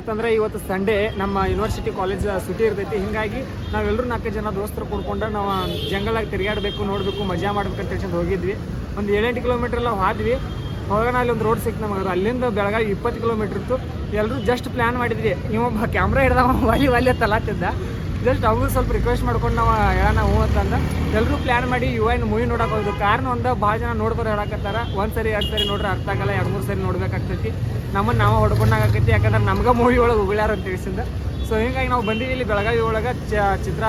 ಯಾಕಂತಂದ್ರೆ ಇವತ್ತು ಸಂಡೇ ನಮ್ಮ ಯೂನಿವರ್ಸಿಟಿ ಕಾಲೇಜ್ ಸುಟಿ ಇರ್ತೈತಿ. ಹಿಂಗಾಗಿ ನಾವೆಲ್ಲರೂ 4 ಜನ ದೋಸ್ತರು ಕೂಡ್ಕೊಂಡು ನಾವು ಜಂಗಲಾಗಿ ತಿರುಗಾಡಬೇಕು, ನೋಡಬೇಕು, ಮಜಾ ಮಾಡ್ಬೇಕು ಅಂತ ಹೇಳ್ಕೊಂಡು ಹೋಗಿದ್ವಿ. ಒಂದು 7-8 ಕಿಲೋಮೀಟರ್ ಎಲ್ಲ ಹೋದ್ವಿ. ಹೋಗೋಣ ಅಲ್ಲಿ ಒಂದು ರೋಡ್ ಸಿಕ್ತು ನಮಗೆ. ಅಲ್ಲಿಂದ ಬೆಳಗಾವಿ 20 ಕಿಲೋಮೀಟರ್ ಇತ್ತು. ಎಲ್ಲರೂ ಜಸ್ಟ್ ಪ್ಲ್ಯಾನ್ ಮಾಡಿದ್ವಿ. ಇವೊಬ್ಬ ಕ್ಯಾಮ್ರಾ ಹಿಡ್ದವ ವಾಲಿ ತಲಾತಿದ್ದ. ಜಸ್ಟ್ ಅವ್ರು ಸ್ವಲ್ಪ ರಿಕ್ವೆಸ್ಟ್ ಮಾಡ್ಕೊಂಡು ನಾವು ಹೇಳೋಣ ಹ್ಞೂ ಅಂತಂದ. ಎಲ್ಲರೂ ಪ್ಲ್ಯಾನ್ ಮಾಡಿ UN ಮೂವಿ ನೋಡೋಕೆ ಹೋಗೋದು. ಕಾರಣ ಒಂದು ಭಾಳ ಜನ ನೋಡ್ಬೋದು ಹೇಳಕತ್ತಾರ. 1 ಸರಿ 2 ಸರಿ ನೋಡ್ರೆ ಅರ್ಥ ಆಗಲ್ಲ, 2-3 ಸರಿ ನೋಡ್ಬೇಕಾಗ್ತೈತಿ. ನಮ್ಮನ್ನು ನಾವು ಹೊಡ್ಕೊಂಡಾಗತ್ತೈತಿ. ಯಾಕಂದ್ರೆ ನಮ್ಗೆ ಮೂವಿ ಒಳಗೆ ಉಗುಳ್ಯಾರ ಅಂತ ತಿಳಿಸಿಂದ. ಸೊ ಹಿಂಗಾಗಿ ನಾವು ಬಂದಿದ್ದೀವಿ ಇಲ್ಲಿ ಬೆಳಗಾವಿ ಒಳಗೆ ಚಿತ್ರ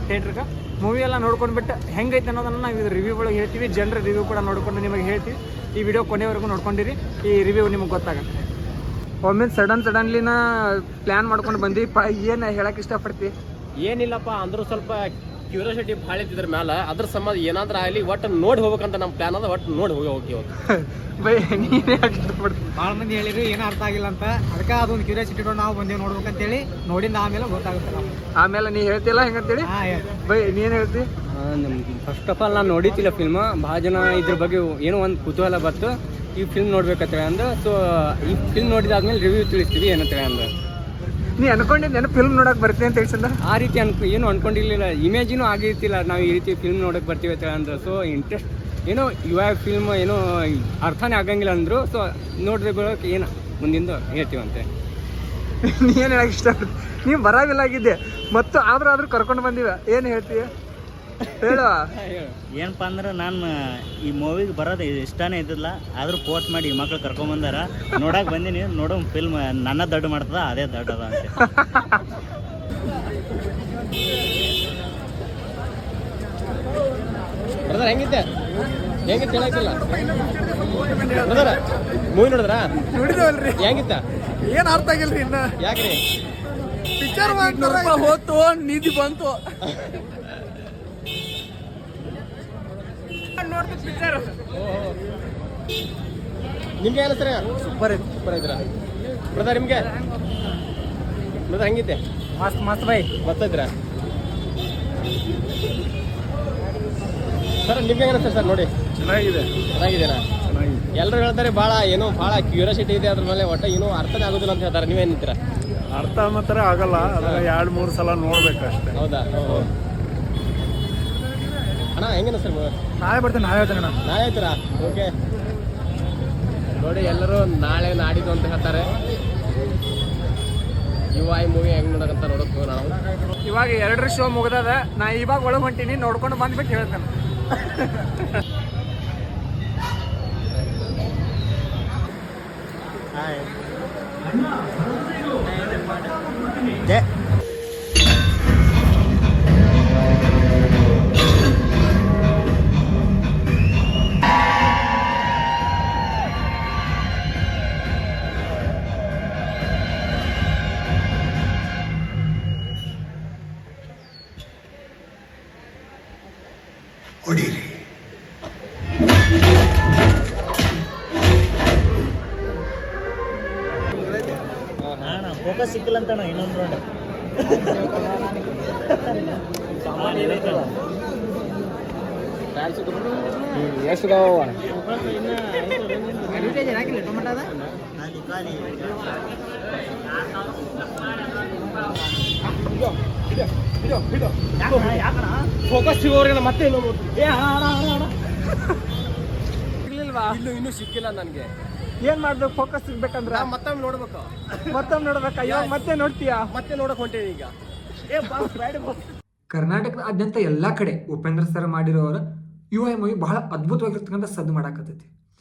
ಥಿಯೇಟ್ರಿಗೆ. ಮೂವಿ ಎಲ್ಲ ನೋಡ್ಕೊಂಡ್ಬಿಟ್ಟು ಹೆಂಗೈತೆ ಅನ್ನೋದನ್ನು ನಾವು ಇದು ರಿವ್ಯೂ ಒಳಗೆ ಹೇಳ್ತೀವಿ. ಜನರ ರಿವ್ಯೂ ಕೂಡ ನೋಡ್ಕೊಂಡು ನಿಮಗೆ ಹೇಳ್ತೀವಿ. ಈ ವಿಡಿಯೋ ಕೊನೆವರೆಗೂ ನೋಡ್ಕೊಂಡಿರಿ, ಈ ರಿವ್ಯೂ ನಿಮಗೆ ಗೊತ್ತಾಗುತ್ತೆ. ಒಮ್ಮೆ ಸಡನ್ಲಿನ ಪ್ಲ್ಯಾನ್ ಮಾಡ್ಕೊಂಡು ಬಂದ್ವಿ. ಏನು ಹೇಳಕ್ಕೆ ಇಷ್ಟಪಡ್ತೀವಿ? ಏನಿಲ್ಲಪ್ಪ ಅಂದ್ರೂ ಸ್ವಲ್ಪ ಕ್ಯೂರಿಯಾಸಿಟಿ ಭಾಳ ಇದ್ರ ಮ್ಯಾಲ ಅದ್ರ ಸಂಬಂಧ ಏನಾದ್ರೂ ಆಗಲಿ ಒಟ್ಟು ನೋಡಿ ಹೋಗ್ಬೇಕಂತ ನಮ್ಮ ಪ್ಲಾನ್ ಅದ. ಒಟ್ಟು ನೋಡಿ ಹೋಗಿ ಬೈ ನೀನೇ ಇಷ್ಟಪಡ್ತೀವಿ. ಭಾಳ ಮಂದಿ ಹೇಳಿರಿ ಏನೂ ಅರ್ಥ ಆಗಿಲ್ಲ ಅಂತ. ಅದಕ್ಕೆ ಅದೊಂದು ಕ್ಯೂರಿಯಾಸಿಟಿ ಇಟ್ಟು ನಾವು ಬಂದೇವು ನೋಡ್ಬೇಕಂತೇಳಿ. ನೋಡಿಂದ ಆಮೇಲೆ ಗೊತ್ತಾಗುತ್ತೆ ನಾವು. ಆಮೇಲೆ ನೀ ಹೇಳ್ತಿಲ್ಲ ಹೆಂಗಂತೇಳಿ. ಬೈ ನೀನು ಹೇಳ್ತಿ? ಫಸ್ಟ್ ಆಫ್ ಆಲ್ ನಾನು ನೋಡಿತಿಲ್ಲ ಫಿಲ್ಮ್. ಭಾಳ ಜನ ಇದ್ರ ಬಗ್ಗೆ ಏನೋ ಒಂದು ಕುತೂಹಲ ಬಂತು ಈ ಫಿಲ್ಮ್ ನೋಡ್ಬೇಕಂತೇಳಿ ಅಂದ. ಸೊ ಈ ಫಿಲ್ಮ್ ನೋಡಿದಾದ್ಮೇಲೆ ರಿವ್ಯೂ ತಿಳಿಸ್ತೀವಿ ಏನಂತೇಳಿ ಅಂದ. ನೀ ಅನ್ಕೊಂಡಿದ್ದೇನೆ ಫಿಲ್ಮ್ ನೋಡಕ್ ಬರ್ತೀನಿ ಅಂತ ಹೇಳ್ಸಂದ. ಆ ರೀತಿ ಏನು ಅನ್ಕೊಂಡಿರ್ಲಿಲ್ಲ. ಇಮೇಜಿನೂ ಆಗಿರ್ತಿಲ್ಲ ನಾವು ಈ ರೀತಿ ಫಿಲ್ಮ್ ನೋಡಕ್ ಬರ್ತೀವಿ ಅಂತ ಅಂದ್ರೆ. ಸೊ ಇಂಟ್ರೆಸ್ಟ್ ಏನೋ ಇವಾಗ ಫಿಲ್ಮ್ ಏನೋ ಅರ್ಥನೇ ಆಗಂಗಿಲ್ಲ ಅಂದರು. ಸೊ ನೋಡ್ರಿ ಬರೋಕೆ ಏನು ಮುಂದಿಂದ ಹೇಳ್ತೀವಂತೆ. ನೀ ಏನು ಹೇಳಕ್ಕೆ ಇಷ್ಟಪಡ್ತೀನಿ? ನೀವು ಬರಾಗಿಲ್ಲಾಗಿದ್ದೆ ಮತ್ತು ಆದ್ರೂ ಕರ್ಕೊಂಡು ಬಂದಿವ. ಏನು ಹೇಳ್ತೀವಿ ಹೇಳುವ? ಏನಪ್ಪ ಅಂದ್ರೆ ನಾನು ಈ ಮೂವಿಗೆ ಬರೋದು ಇಷ್ಟನೇ ಇದ್ದಿಲ್ಲ. ಆದರೂ ಪೋಸ್ಟ್ ಮಾಡಿ ಈ ಮಕ್ಳು ಕರ್ಕೊಂಬಂದಾರ. ನೋಡಕ್ಕೆ ಬಂದೀನಿ. ನೋಡೋ ಫಿಲ್ಮ್ ನನ್ನ ದೊಡ್ಡ ಮಾಡ್ತದ ಅದೇ ದೊಡ್ಡ ಅದ ಅಂತ. ಬ್ರದರ್ ಹೆಂಗಿತ್ತೆ ಹೇಳಕ್ಕಿಲ್ಲ ಬ್ರದರ್? ಮೂವಿ ನೋಡಿದ್ರಾ? ನೋಡಿದೇವಲ್ರಿ. ಹೆಂಗಿತ್ತ? ಏನು ಅರ್ಥ ಆಗಿಲ್ರಿ ಇನ್ನ. ಯಾಕ್ರಿ? ಪಿಕ್ಚರ್ ಹೋತು ನಿಧಿ ಬಂತು. ನೋಡ್ತೀವಿ ಪಿಕ್ಚರ್. ನಿಮ್ಗೆ ಏನು ಸರ್? ಸೂಪರ್ ಐತಿ. ಸೂಪರ್ ಐತ್ರ ಬ್ರದರ್. ನಿಮ್ಗೆ ಬ್ರದರ್ ಹೆಂಗಿತ್ತೆ? ಮಸ್ತ್ ಬೈ. ಗೊತ್ತೈತ್ರ ಸರ್? ನಿಮ್ಗೆ ಹೆಂಗ ಸರ್? ನೋಡಿ ಚೆನ್ನಾಗಿದ್ದೀರಾ? ಎಲ್ಲರೂ ಹೇಳ್ತಾರೆ ಭಾಳ ಏನೋ ಭಾಳ ಕ್ಯೂರಿಯಾಸಿಟಿ ಇದೆ ಅದ್ರ ಮೇಲೆ. ಒಟ್ಟು ಏನೋ ಅರ್ಥನೇ ಆಗೋದಿಲ್ಲ ಅಂತ ಹೇಳ್ತಾರೆ. ನೀವೇನಿದ್ದೀರಾ? ಅರ್ಥ ಮಾತ್ರ ಆಗಲ್ಲ. ಅದ್ರ 2-3 ಸಲ ನೋಡ್ಬೇಕಷ್ಟೇ. ಹೌದಾ? ಅಣ್ಣ ಹೆಂಗೇನ ಸರ್? ನಾಳೆ ಬರ್ತೀನಿ. ನಾಳೆ ಹೇಳ್ತೇನೆ. ನಾಳೆ ಆಯ್ತೀರಾ? ಓಕೆ. ನೋಡಿ ಎಲ್ಲರೂ ನಾಳೆ ನಾಡಿದ್ದು ಅಂತ ಹೇಳ್ತಾರೆ. UI ಮೂವಿ ಹೆಂಗ್ ನೋಡಕಂತ ನೋಡೋದು ನಾವು. ಇವಾಗ 2 ಶೋ ಮುಗ್ದದ. ನಾ ಇವಾಗ ಒಳಗೆ ಹೊಂಟೀನಿ. ನೋಡ್ಕೊಂಡು ಬಂದ್ಬಿಟ್ಟು ಹೇಳ್ತೇನೆ. ಹೊಡೀರಿ. ಫೋಕಸ್ ಸಿಕ್ಕಿಲ್ಲ ಅಂತ ಇನ್ನೊಂದು ರೋಡ್ ಎಷ್ಟು ಫೋಕಸ್ ಸಿಗೋರ್ಗೆ ಮತ್ತೆ ಇನ್ನೂ ಸಿಕ್ಕಿಲ್ಲ ನನಗೆ. ಏನ್ ಮಾಡ್ಬೇಕು ಫೋಕಸ್ ಸಿಗ್ಬೇಕಂದ್ರ? ಮತ್ತೊಮ್ಮೆ ನೋಡ್ಬೇಕು. ನೋಡ್ಬೇಕಾ? ಇವಾಗ ಮತ್ತೆ ನೋಡ್ತೀಯಾ? ಮತ್ತೆ ನೋಡಕ್ ಹೊಂಟೇನಿ ಈಗ. ಕರ್ನಾಟಕದಾದ್ಯಂತ ಎಲ್ಲ ಕಡೆ ಉಪೇಂದ್ರ ಸರ್ ಮಾಡಿರೋರ UI ಮೂವಿ ಬಹಳ ಅದ್ಭುತವಾಗಿರ್ತಕ್ಕಂಥ ಸದ್ದು ಮಾಡಾಕತ್ತೈತಿ.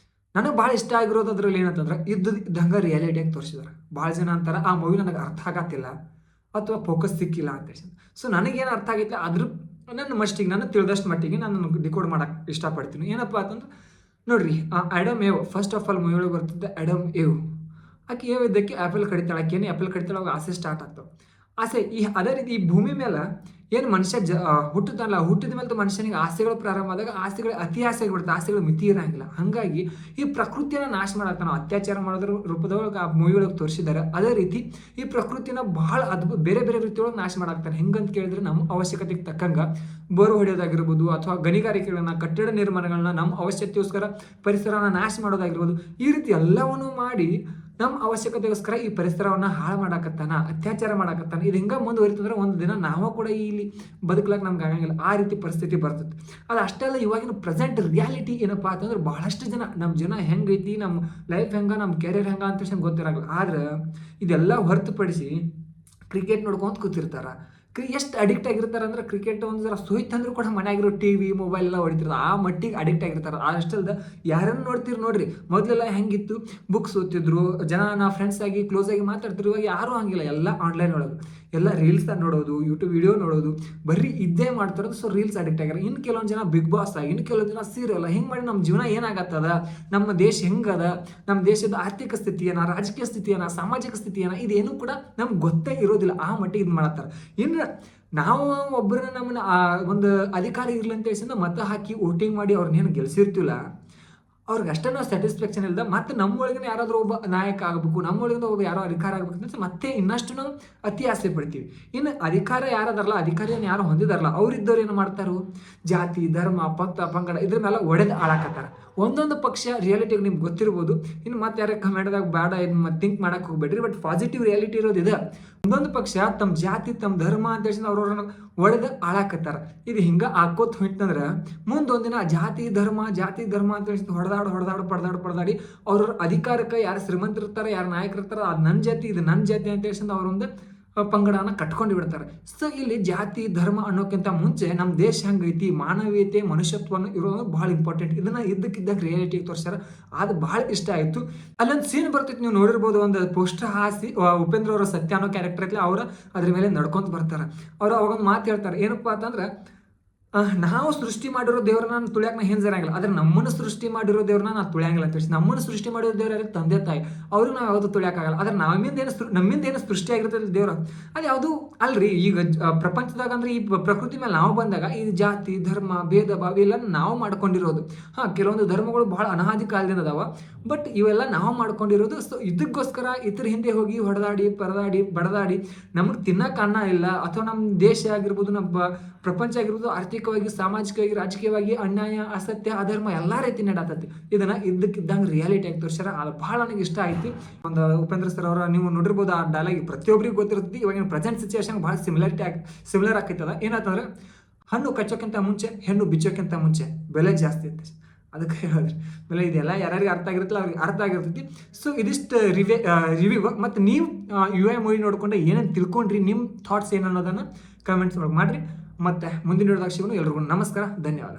ನನಗೆ ಭಾಳ ಇಷ್ಟ ಆಗಿರೋದು ಅದ್ರಲ್ಲಿ ಏನಂತಂದ್ರೆ ಇದ್ದಂಗೆ ರಿಯಾಲಿಟಿಯಾಗಿ ತೋರಿಸಿದಾರೆ. ಭಾಳ ಜನ ಅಂತಾರೆ ಆ ಮೂವಿ ನನಗೆ ಅರ್ಥ ಆಗತ್ತಿಲ್ಲ ಅಥವಾ ಫೋಕಸ್ ಸಿಕ್ಕಿಲ್ಲ ಅಂತ ಹೇಳಿ. ಸೊ ನನಗೇನು ಅರ್ಥ ಆಗಿಲ್ಲ ಅದ್ರ ನನ್ನ ಮಟ್ಟಿಗೆ ನಾನು ತಿಳಿದಷ್ಟು ಮಟ್ಟಿಗೆ ನಾನು ಡಿಕೋಡ್ ಮಾಡಕ್ಕೆ ಇಷ್ಟಪಡ್ತೀನಿ. ಏನಪ್ಪ ಅಂತಂದ್ರೆ ನೋಡ್ರಿ, Adam Eve first of all movie ಒಳಗೆ ಬರ್ತಿದ್ದ ಆಡಮ್ ಏವ್. ಆಕೆ ಏವ್ ಇದ್ದಕ್ಕೆ ಆ್ಯಪಲ್ ಕಡಿತಾಳೆ. ಆಕೆಏನು ಆ್ಯಪಲ್ ಕಡಿತಾಳೆ, ಅವಾಗ ಆಸೆ ಸ್ಟಾರ್ಟ್ ಆಗ್ತಾವೆ. ಆಸೆ ಅದೇ ರೀತಿ ಈ ಭೂಮಿ ಮೇಲೆ ಏನು ಮನುಷ್ಯ ಹುಟ್ಟುತ್ತಲ್ಲ, ಹುಟ್ಟಿದ ಮೇಲೆ ಮನುಷ್ಯನಿಗೆ ಆಸೆಗಳು ಪ್ರಾರಂಭ ಆದಾಗ ಆಸೆಗಳು ಅತಿ ಆಸೆ ಆಗಿಬಿಡುತ್ತೆ. ಆಸೆಗಳು ಮಿತಿ ಇರೋಂಗಿಲ್ಲ. ಹಾಗಾಗಿ ಈ ಪ್ರಕೃತಿಯನ್ನು ನಾಶ ಮಾಡಾಕ್ತಾನೆ. ಅತ್ಯಾಚಾರ ಮಾಡೋದ್ರ ರೂಪದೊಳಗೆ ಆ ಮೂವಿ ಒಳಗೆ ತೋರಿಸಿದ್ದಾರೆ. ಅದೇ ರೀತಿ ಈ ಪ್ರಕೃತಿನ ಬಹಳ ಬೇರೆ ಬೇರೆ ರೀತಿಯೊಳಗೆ ನಾಶ ಮಾಡಾಕ್ತಾನೆ. ಹೆಂಗಂತ ಕೇಳಿದ್ರೆ ನಮ್ಮ ಅವಶ್ಯಕತೆಗೆ ತಕ್ಕಂಗೆ ಬೋರು ಹೊಡೆಯೋದಾಗಿರ್ಬೋದು ಅಥವಾ ಗಣಿಗಾರಿಕೆಗಳನ್ನ, ಕಟ್ಟಡ ನಿರ್ಮಾಣಗಳನ್ನ, ನಮ್ಮ ಅವಶ್ಯಕತೆಗೋಸ್ಕರ ಪರಿಸರನ ನಾಶ ಮಾಡೋದಾಗಿರ್ಬೋದು, ಈ ರೀತಿ ಎಲ್ಲವನ್ನೂ ಮಾಡಿ ನಮ್ಮ ಅವಶ್ಯಕತೆಗೋಸ್ಕರ ಈ ಪರಿಸರವನ್ನು ಹಾಳು ಮಾಡಾಕತ್ತಾನ, ಅತ್ಯಾಚಾರ ಮಾಡಾಕತ್ತಾನ. ಇದು ಹಿಂಗೆ ಮುಂದುವರಿತಂದ್ರೆ ಒಂದು ದಿನ ನಾವು ಕೂಡ ಇಲ್ಲಿ ಬದುಕಲಾಕ ನಮ್ಗೆ ಆಗಂಗಿಲ್ಲ, ಆ ರೀತಿ ಪರಿಸ್ಥಿತಿ ಬರ್ತದೆ. ಅದು ಅಷ್ಟೇ ಅಲ್ಲ, ಇವಾಗಿನ ಪ್ರೆಸೆಂಟ್ ರಿಯಾಲಿಟಿ ಏನಪ್ಪ ಅಂತಂದ್ರೆ ಭಾಳಷ್ಟು ನಮ್ಮ ಜನ ಹೆಂಗೈತಿ, ನಮ್ಮ ಲೈಫ್ ಹೆಂಗೆ, ನಮ್ಮ ಕೆರಿಯರ್ ಹೆಂಗೆ ಅಂತ ಗೊತ್ತಿರಲ್ಲ. ಆದ್ರೆ ಇದೆಲ್ಲ ಹೊರತುಪಡಿಸಿ ಕ್ರಿಕೆಟ್ ನೋಡ್ಕೊಂತ ಕೂತಿರ್ತಾರ. ಎಷ್ಟು ಅಡಿಕ್ಟ್ ಆಗಿರ್ತಾರೆ ಅಂದ್ರೆ ಕ್ರಿಕೆಟ್ ಒಂದು ಜರ ಸೋಯ್ತಂದ್ರೂ ಕೂಡ ಮನೆಯಾಗಿರೋ TV ಮೊಬೈಲ್ ಎಲ್ಲ ಹೊಡಿತಿರ್ತಾರೆ, ಆ ಮಟ್ಟಿಗೆ ಅಡಿಕ್ಟ್ ಆಗಿರ್ತಾರೆ. ಅಷ್ಟಲ್ದ ಯಾರನ್ನು ನೋಡ್ತೀರಿ ನೋಡ್ರಿ, ಮೊದಲೆಲ್ಲ ಹೆಂಗಿತ್ತು, ಬುಕ್ಸ್ ಓದ್ತಿದ್ರು ಜನ, ನಾ ಫ್ರೆಂಡ್ಸ್ ಆಗಿ ಕ್ಲೋಸ್ ಆಗಿ ಮಾತಾಡ್ತಿರು. ಇವಾಗ ಯಾರೂ ಹಂಗಿಲ್ಲ, ಎಲ್ಲ ಆನ್ಲೈನ್ ಒಳಗೆ ಎಲ್ಲ ರೀಲ್ಸ್ ನೋಡೋದು, ಯೂಟ್ಯೂಬ್ ವಿಡಿಯೋ ನೋಡೋದು, ಬರೀ ಇದ್ದೇ ಮಾಡ್ತಾರೋದು. ಸೊ ರೀಲ್ಸ್ ಅಡಿಕ್ಟ್ ಆಗ್ಯಾರ. ಇನ್ನು ಕೆಲವೊಂದು ಜನ ಬಿಗ್ ಬಾಸ್, ಇನ್ನು ಕೆಲವೊಂದು ಜನ ಸೀರಿಯಲ್. ಹಿಂಗೆ ಮಾಡಿ ನಮ್ಮ ಜೀವನ ಏನಾಗತ್ತದ, ನಮ್ಮ ದೇಶ ಹೆಂಗದ, ನಮ್ಮ ದೇಶದ ಆರ್ಥಿಕ ಸ್ಥಿತಿ ಏನ, ರಾಜಕೀಯ ಸ್ಥಿತಿ ಏನ, ಸಾಮಾಜಿಕ ಸ್ಥಿತಿ ಏನ, ಇದೇನು ಕೂಡ ನಮ್ಗೆ ಗೊತ್ತೇ ಇರೋದಿಲ್ಲ. ಆ ಮಟ್ಟಿಗೆ ಇದು ಮಾಡತ್ತಾರೆ. ಇನ್ನು ನಾವು ಒಬ್ಬರನ್ನ ನಮ್ಮನ್ನ ಒಂದು ಅಧಿಕಾರ ಇರ್ಲಿ ಅಂತ ಹೇಳಿ ಮತ ಹಾಕಿ ವೋಟಿಂಗ್ ಮಾಡಿ ಅವ್ರನ್ನೇನು ಗೆಲ್ಸಿರ್ತಿಲ್ಲ, ಅವ್ರಿಗೆ ಅಷ್ಟೇ ನಾವು ಸ್ಯಾಟಿಸ್ಫ್ಯಾಕ್ಷನ್ ಇಲ್ಲದ ಮತ್ತೆ ನಮ್ಮೊಳಗಿನ ಯಾರಾದರೂ ಒಬ್ಬ ನಾಯಕ ಆಗಬೇಕು, ನಮ್ಮೊಳಗಿಂದ ಒಬ್ಬ ಯಾರೋ ಅಧಿಕಾರ ಆಗಬೇಕು ಅಂತ ಮತ್ತೆ ಇನ್ನಷ್ಟು ನಾವು ಅತಿ ಆಸೆ ಪಡ್ತೀವಿ. ಇನ್ನು ಅಧಿಕಾರ ಯಾರದಾರಲ್ಲ, ಅಧಿಕಾರಿಯನ್ನು ಯಾರು ಹೊಂದಿದಾರಲ್ಲ, ಅವರಿದ್ದವ್ರು ಏನು ಮಾಡ್ತಾರೋ ಜಾತಿ, ಧರ್ಮ, ಪಂಗಡ ಇದ್ರ ಮೇಲೆ ಒಡೆದು ಆಳಾಕತ್ತಾರ. ಒಂದೊಂದು ಪಕ್ಷ ರಿಯಾಲಿಟಿಗೆ ನಿಮ್ಗೆ ಗೊತ್ತಿರ್ಬೋದು. ಇನ್ನು ಮತ್ತೆ ಯಾರೇ ಕಮೆಂಟ್ದಾಗ ಬೇಡ ಇದನ್ನ ಥಿಂಕ್ ಮಾಡಕ್ಕೆ ಹೋಗ್ಬೇಡ್ರಿ. ಬಟ್ ಪಾಸಿಟಿವ್ ರಿಯಾಲಿಟಿ ಇರೋದಿದೆ. ಒಂದೊಂದು ಪಕ್ಷ ತಮ್ಮ ಜಾತಿ, ತಮ್ಮ ಧರ್ಮ ಅಂತ ಹೇಳಿ ಅವ್ರವ್ರನ್ನ ಒಡೆದು ಆಳಾಕತ್ತಾರ. ಇದು ಹಿಂಗೆ ಹಾಕೋತ್ ಹೊಂಟಂದ್ರೆ ಮುಂದೊಂದಿನ ಜಾತಿ ಧರ್ಮ ಅಂತ ಹೇಳಿ ಪಡ್ದಾಡಿ ಅವ್ರವ್ರ ಅಧಿಕಾರಕ್ಕೆ ಯಾರು ಶ್ರೀಮಂತರು ಇರ್ತಾರೆ, ಯಾರು ನಾಯಕರು ಇರ್ತಾರೆ, ಅದು ನನ್ನ ಜಾತಿ, ಇದು ನನ್ನ ಜಾತಿ ಅಂತ ಹೇಳಿ ಅವರೊಂದು ಪಂಗಡನ ಕಟ್ಕೊಂಡು ಬಿಡ್ತಾರೆ. ಸೊ ಇಲ್ಲಿ ಜಾತಿ ಧರ್ಮ ಅನ್ನೋಕ್ಕಿಂತ ಮುಂಚೆ ನಮ್ಮ ದೇಶ ಹೆಂಗೈತಿ, ಮಾನವೀಯತೆ, ಮನುಷ್ಯತ್ವವನ್ನು ಇರೋದು ಭಾಳ ಇಂಪಾರ್ಟೆಂಟ್. ಇದನ್ನ ಇದ್ದಕ್ಕಿದ್ದಾಗ ರಿಯಾಲಿಟಿಗೆ ತೋರಿಸ್ಯಾರ. ಅದು ಭಾಳ ಇಷ್ಟ ಆಯಿತು. ಅಲ್ಲೊಂದು ಸೀನ್ ಬರ್ತೈತಿ, ನೀವು ನೋಡಿರ್ಬೋದು. ಒಂದು ಪೋಸ್ಟರ್ ಹಾಸಿ ಉಪೇಂದ್ರ ಅವರ ಸತ್ಯ ಅನ್ನೋ ಕ್ಯಾರೆಕ್ಟರ್ ಐತಿ, ಅವ್ರು ಅದ್ರ ಮೇಲೆ ನಡ್ಕೊಂತ ಬರ್ತಾರೆ. ಅವ್ರು ಅವಾಗೊಂದು ಮಾತು ಹೇಳ್ತಾರೆ, ಏನಪ್ಪ ಅಂತಂದ್ರೆ, ನಾವು ಸೃಷ್ಟಿ ಮಾಡಿರೋ ದೇವ್ರನ್ನ ನಾನು ತುಳಿಯಾಕ ನಾ ಹಿಂಜರಾಗಿಲ್ಲ, ಆದ್ರೆ ನಮ್ಮನ್ನು ಸೃಷ್ಟಿ ಮಾಡಿರೋ ದೇವ್ರನ್ನ ನಾನು ತುಳಿಯಂಗಿಲ್ಲ ಅಂತ ಹೇಳಿ. ನಮ್ಮನ್ನು ಸೃಷ್ಟಿ ಮಾಡಿರೋ ದೇವ್ರ ತಂದೆ ತಾಯಿ, ಅವ್ರಿಗೆ ನಾವು ಯಾವುದು ತುಳಿಯೋಕ್ಕಾಗಲ್ಲ. ಆದ್ರೆ ನಮ್ಮಿಂದ ಏನು ಸೃಷ್ಟಿ ಆಗಿರ್ತದೆ ದೇವ್ರ, ಅದು ಯಾವುದು ಅಲ್ರಿ. ಈಗ ಪ್ರಪಂಚದಾಗ ಅಂದ್ರೆ ಈ ಪ್ರಕೃತಿ ಮೇಲೆ ನಾವು ಬಂದಾಗ ಈ ಜಾತಿ ಧರ್ಮ ಭೇದ ಭಾವ ಎಲ್ಲ ನಾವು ಮಾಡ್ಕೊಂಡಿರೋದು. ಕೆಲವೊಂದು ಧರ್ಮಗಳು ಬಹಳ ಅನಾದಿ ಕಾಲದಿಂದ ಅದಾವ, ಬಟ್ ಇವೆಲ್ಲ ನಾವು ಮಾಡ್ಕೊಂಡಿರೋದು. ಸೊ ಇದಕ್ಕೋಸ್ಕರ ಇತರ ಹಿಂದೆ ಹೋಗಿ ಹೊಡೆದಾಡಿ ಬಡದಾಡಿ ನಮಗೆ ತಿನ್ನಕ್ಕೆ ಅನ್ನ ಇಲ್ಲ, ಅಥವಾ ನಮ್ಮ ದೇಶ ಆಗಿರ್ಬೋದು, ನಮ್ಮ ಪ್ರಪಂಚ ಆಗಿರ್ಬೋದು, ಆರ್ಥಿಕವಾಗಿ, ಸಾಮಾಜಿಕವಾಗಿ, ರಾಜಕೀಯವಾಗಿ ಅನ್ಯಾಯ, ಅಸತ್ಯ, ಅಧರ್ಮ ಎಲ್ಲ ರೀತಿ ನಡಾತತಿ. ಇದನ್ನ ಇದ್ದಕ್ಕಿದ್ದಂಗೆ ರಿಯಾಲಿಟಿ ಆಗಿ ತೋರಿಸ್ಯಾರ. ಅದು ಭಾಳ ನನಗೆ ಇಷ್ಟ ಆಯ್ತು. ಒಂದು ಉಪೇಂದ್ರ ಸರ್ ಅವರ ನೀವು ನೋಡಿರ್ಬೋದು, ಆ ಡೈಲಾಗ್ ಪ್ರತಿಯೊಬ್ಬರಿಗೂ ಗೊತ್ತಿರ್ತೈತಿ. ಇವಾಗಿನ ಪ್ರೆಸೆಂಟ್ ಸಿಚುವೇಶನ್ ಭಾಳ ಸಿಮಿಲರ್ ಆಗ್ತದ. ಏನಂತಂದ್ರೆ, ಹಣ್ಣು ಕಚ್ಚೋಕ್ಕಿಂತ ಮುಂಚೆ ಹೆಣ್ಣು ಬಿಚ್ಚೋಕ್ಕಿಂತ ಮುಂಚೆ ಬೆಲೆ ಜಾಸ್ತಿ ಅಂತ ಅದಕ್ಕೆ ಹೇಳಿದ್ರಿ. ಬೆಲೆ ಇದೆಲ್ಲ ಯಾರ್ಯಾರಿಗೆ ಅರ್ಥ ಆಗಿರುತ್ತಲ್ಲ ಅವ್ರಿಗೆ ಅರ್ಥ ಆಗಿರ್ತೈತಿ. ಸೊ ಇದಿಷ್ಟು ರಿವ್ಯೂ. ಮತ್ತು ನೀವು UI ಮೂವಿ ನೋಡ್ಕೊಂಡೆ ಏನೇನು ತಿಳ್ಕೊಂಡ್ರಿ, ನಿಮ್ಮ ಥಾಟ್ಸ್ ಏನು ಅನ್ನೋದನ್ನು ಕಮೆಂಟ್ಸ್ ಒಳಗೆ ಮಾಡಿರಿ. ಮತ್ತು ಮುಂದಿನ ವಿಡಿಯೋದಾಗ ಸಿಗೋಣ. ಎಲ್ರಿಗೂ ನಮಸ್ಕಾರ, ಧನ್ಯವಾದ.